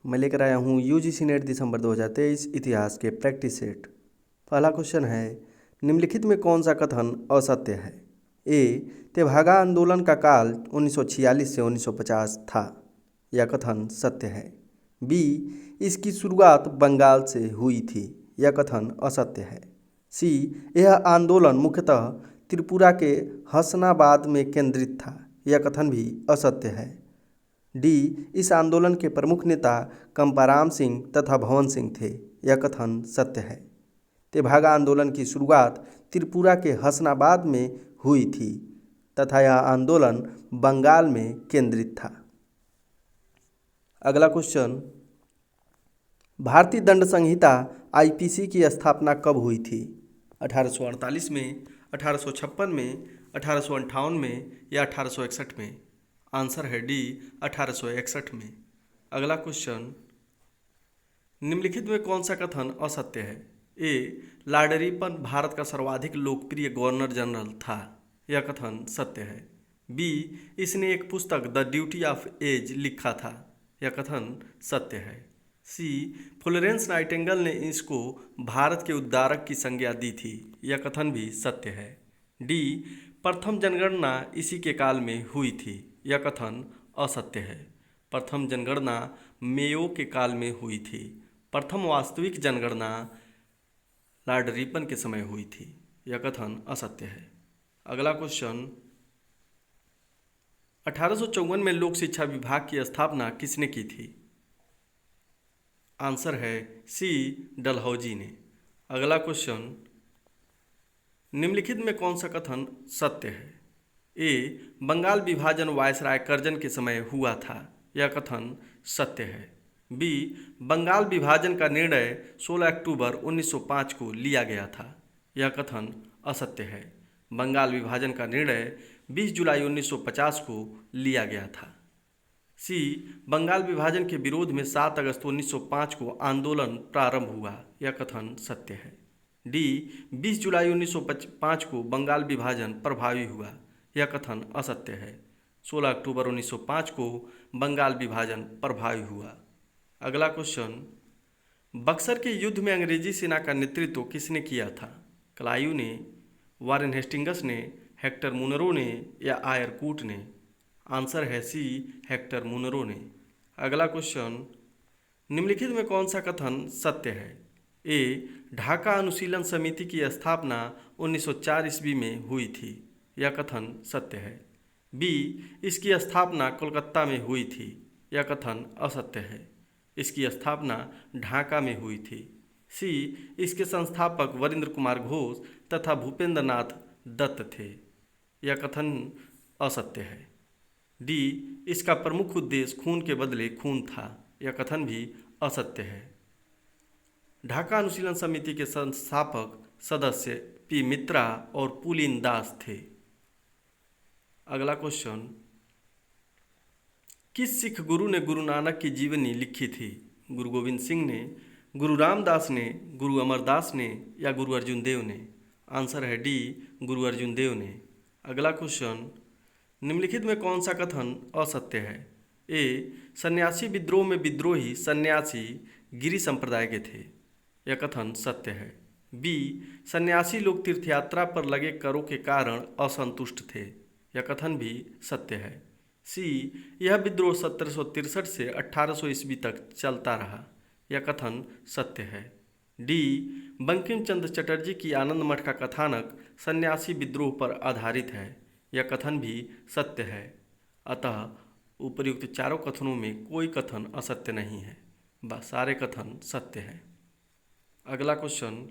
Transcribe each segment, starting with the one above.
मैं लेकर आया हूँ यूजीसी नेट दिसंबर 2023 इतिहास के प्रैक्टिस सेट। पहला क्वेश्चन है, निम्नलिखित में कौन सा कथन असत्य है? ए, तेभागा आंदोलन का काल 1946 से 1950 था। यह कथन सत्य है। बी, इसकी शुरुआत बंगाल से हुई थी। यह कथन असत्य है। सी, यह आंदोलन मुख्यतः त्रिपुरा के हसनाबाद में केंद्रित था। यह कथन भी असत्य है। डी, इस आंदोलन के प्रमुख नेता कंपाराम सिंह तथा भवन सिंह थे। यह कथन सत्य है। तेभागा आंदोलन की शुरुआत त्रिपुरा के हसनाबाद में हुई थी तथा यह आंदोलन बंगाल में केंद्रित था। अगला क्वेश्चन, भारतीय दंड संहिता आईपीसी की स्थापना कब हुई थी? 1848 में, 1856 में, 1858 में या 1861 में? आंसर है डी, 1861 में। अगला क्वेश्चन, निम्नलिखित में कौन सा कथन असत्य है? ए, लॉर्ड रिपन भारत का सर्वाधिक लोकप्रिय गवर्नर जनरल था। यह कथन सत्य है। बी, इसने एक पुस्तक द ड्यूटी ऑफ एज लिखा था। यह कथन सत्य है। सी, फ्लोरेंस नाइटिंगेल ने इसको भारत के उद्धारक की संज्ञा दी थी। यह कथन भी सत्य है। डी, प्रथम जनगणना इसी के काल में हुई थी। यह कथन असत्य है। प्रथम जनगणना मेयो के काल में हुई थी। प्रथम वास्तविक जनगणना लॉर्ड रिपन के समय हुई थी। यह कथन असत्य है। अगला क्वेश्चन, 1854 में लोक शिक्षा विभाग की स्थापना किसने की थी? आंसर है सी, डलहौजी ने। अगला क्वेश्चन, निम्नलिखित में कौन सा कथन सत्य है? ए, बंगाल विभाजन वायसराय कर्जन के समय हुआ था। यह कथन सत्य है। बी, बंगाल विभाजन का निर्णय 16 अक्टूबर 1905 को लिया गया था। यह कथन असत्य है। बंगाल विभाजन का निर्णय 20 जुलाई 1950 को लिया गया था। सी, बंगाल विभाजन के विरोध में 7 अगस्त 1905 को आंदोलन प्रारंभ हुआ। यह कथन सत्य है। डी, 20 जुलाई 1905 को बंगाल विभाजन प्रभावी हुआ। यह कथन असत्य है। 16 अक्टूबर 1905 को बंगाल विभाजन प्रभावी हुआ। अगला क्वेश्चन, बक्सर के युद्ध में अंग्रेजी सेना का नेतृत्व किसने किया था? क्लाइव ने, वारेन हेस्टिंग्स ने, हेक्टर मुनरो ने या आयरकूट ने? आंसर है सी, हेक्टर मुनरो ने। अगला क्वेश्चन, निम्नलिखित में कौन सा कथन सत्य है? ए, ढाका अनुशीलन समिति की स्थापना 1904 ईस्वी में हुई थी। यह कथन सत्य है। बी, इसकी स्थापना कोलकाता में हुई थी। यह कथन असत्य है। इसकी स्थापना ढाका में हुई थी। सी, इसके संस्थापक वरिंद्र कुमार घोष तथा भूपेंद्र नाथ दत्त थे। यह कथन असत्य है। डी, इसका प्रमुख उद्देश्य खून के बदले खून था। यह कथन भी असत्य है। ढाका अनुशीलन समिति के संस्थापक सदस्य पी मित्रा और पुलिन दास थे। अगला क्वेश्चन, किस सिख गुरु ने गुरु नानक की जीवनी लिखी थी? गुरु गोविंद सिंह ने, गुरु रामदास ने, गुरु अमरदास ने या गुरु अर्जुन देव ने? आंसर है डी, गुरु अर्जुन देव ने। अगला क्वेश्चन, निम्नलिखित में कौन सा कथन असत्य है? ए, सन्यासी विद्रोह में विद्रोही सन्यासी गिरि संप्रदाय के थे। यह कथन सत्य है। बी, सन्यासी लोग तीर्थयात्रा पर लगे करों के कारण असंतुष्ट थे। यह कथन भी सत्य है। सी, यह विद्रोह 1763 से 1800 ईस्वी तक चलता रहा। यह कथन सत्य है। डी, बंकिम चंद्र चटर्जी की आनंद मठ का कथानक सन्यासी विद्रोह पर आधारित है। यह कथन भी सत्य है। अतः उपर्युक्त चारों कथनों में कोई कथन असत्य नहीं है, बस सारे कथन सत्य हैं। अगला क्वेश्चन,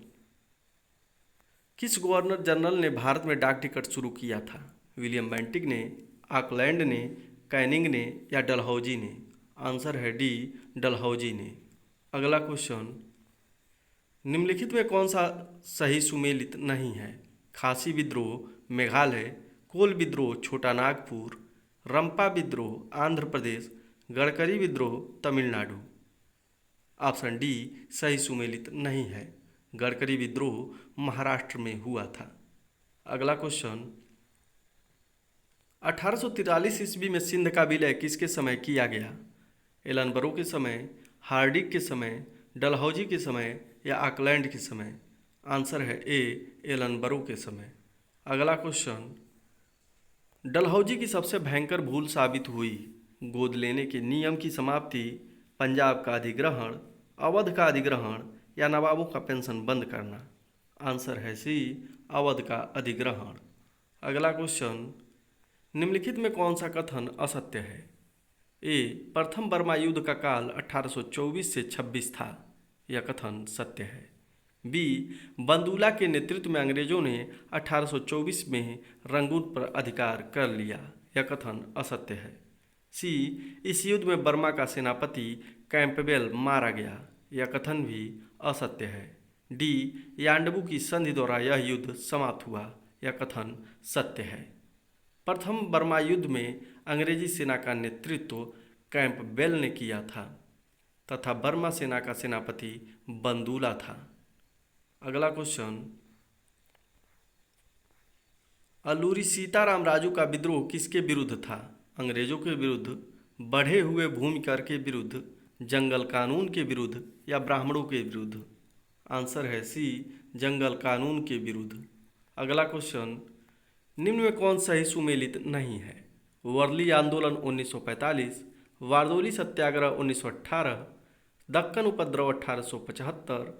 किस गवर्नर जनरल ने भारत में डाक टिकट शुरू किया था? विलियम बेंटिक ने, ऑकलैंड ने, कैनिंग ने या डलहौजी ने? आंसर है डी, डलहौजी ने। अगला क्वेश्चन, निम्नलिखित में कौन सा सही सुमेलित नहीं है? खासी विद्रोह मेघालय, कोल विद्रोह छोटा नागपुर, रंपा विद्रोह आंध्र प्रदेश, गडकरी विद्रोह तमिलनाडु? ऑप्शन डी सही सुमेलित नहीं है। गडकरी विद्रोह महाराष्ट्र में हुआ था। अगला क्वेश्चन, 1843 ईस्वी में सिंध का विलय किसके समय किया गया? एलन बरो के समय, हार्डिंग के समय, डलहौजी के समय या ऑकलैंड के समय? आंसर है ए, एलन बरो के समय। अगला क्वेश्चन, डलहौजी की सबसे भयंकर भूल साबित हुई? गोद लेने के नियम की समाप्ति, पंजाब का अधिग्रहण, अवध का अधिग्रहण या नवाबों का पेंशन बंद करना? आंसर है सी, अवध का अधिग्रहण। अगला क्वेश्चन, निम्नलिखित में कौन सा कथन असत्य है? ए, प्रथम बर्मा युद्ध का काल 1824 से 26 था, यह कथन सत्य है। बी, बंदूला के नेतृत्व में अंग्रेजों ने 1824 में रंगून पर अधिकार कर लिया, यह कथन असत्य है। सी, इस युद्ध में बर्मा का सेनापति कैंपबेल मारा गया, यह कथन भी असत्य है। डी, यांडबू की संधि द्वारा यह युद्ध समाप्त हुआ, यह कथन सत्य है। प्रथम बर्मा युद्ध में अंग्रेजी सेना का नेतृत्व कैंपबेल ने किया था तथा बर्मा सेना का सेनापति बंदूला था। अगला क्वेश्चन, अलूरी सीताराम राजू का विद्रोह किसके विरुद्ध था? अंग्रेजों के विरुद्ध, बढ़े हुए भूमि कर के विरुद्ध, जंगल कानून के विरुद्ध या ब्राह्मणों के विरुद्ध? आंसर है सी, जंगल कानून के विरुद्ध। अगला क्वेश्चन, निम्न में कौन सही सुमेलित नहीं है? वर्ली आंदोलन 1945, वारदोली सत्याग्रह 1918, दक्कन उपद्रव 1875,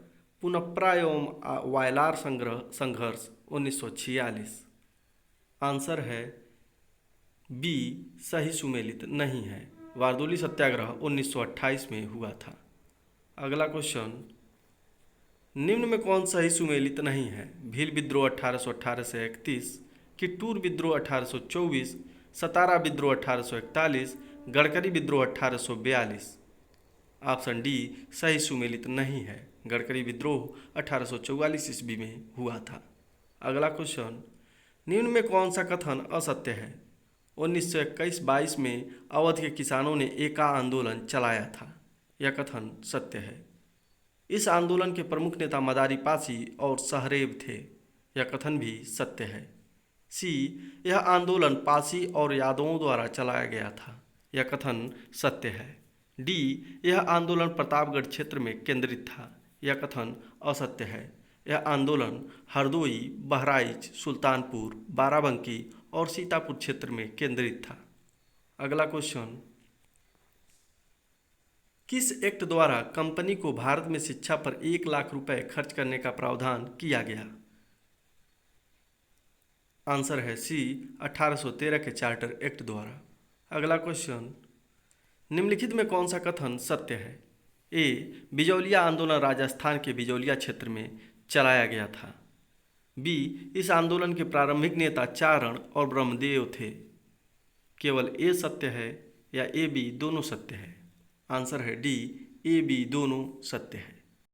पुनप्रा एवं वायलार संघर्ष 1946? आंसर है बी, सही सुमेलित नहीं है। वारदोली सत्याग्रह 1928 में हुआ था। अगला क्वेश्चन, निम्न में कौन सही सुमेलित नहीं है? भील विद्रोह 1818 से 31, कित्तूर विद्रोह 1824, सतारा विद्रोह 1841, गडकरी विद्रोह 1842? ऑप्शन डी, सही सुमेलित नहीं है। गडकरी विद्रोह 1844 ईस्वी में हुआ था। अगला क्वेश्चन, निम्न में कौन सा कथन असत्य है? 1921-22 में अवध के किसानों ने एका आंदोलन चलाया था, यह कथन सत्य है। इस आंदोलन के प्रमुख नेता मदारी पासी और सहरेब थे, यह कथन भी सत्य है। सी, यह आंदोलन पासी और यादवों द्वारा चलाया गया था, यह कथन सत्य है। डी, यह आंदोलन प्रतापगढ़ क्षेत्र में केंद्रित था, यह कथन असत्य है। यह आंदोलन हरदोई, बहराइच, सुल्तानपुर, बाराबंकी और सीतापुर क्षेत्र में केंद्रित था। अगला क्वेश्चन, किस एक्ट द्वारा कंपनी को भारत में शिक्षा पर 1 लाख रुपए खर्च करने का प्रावधान किया गया? आंसर है सी, 1813 के चार्टर एक्ट द्वारा। अगला क्वेश्चन, निम्नलिखित में कौन सा कथन सत्य है? ए, बिजौलिया आंदोलन राजस्थान के बिजौलिया क्षेत्र में चलाया गया था। बी, इस आंदोलन के प्रारंभिक नेता चारण और ब्रह्मदेव थे। केवल ए सत्य है या ए बी दोनों सत्य है? आंसर है डी, ए बी दोनों सत्य है।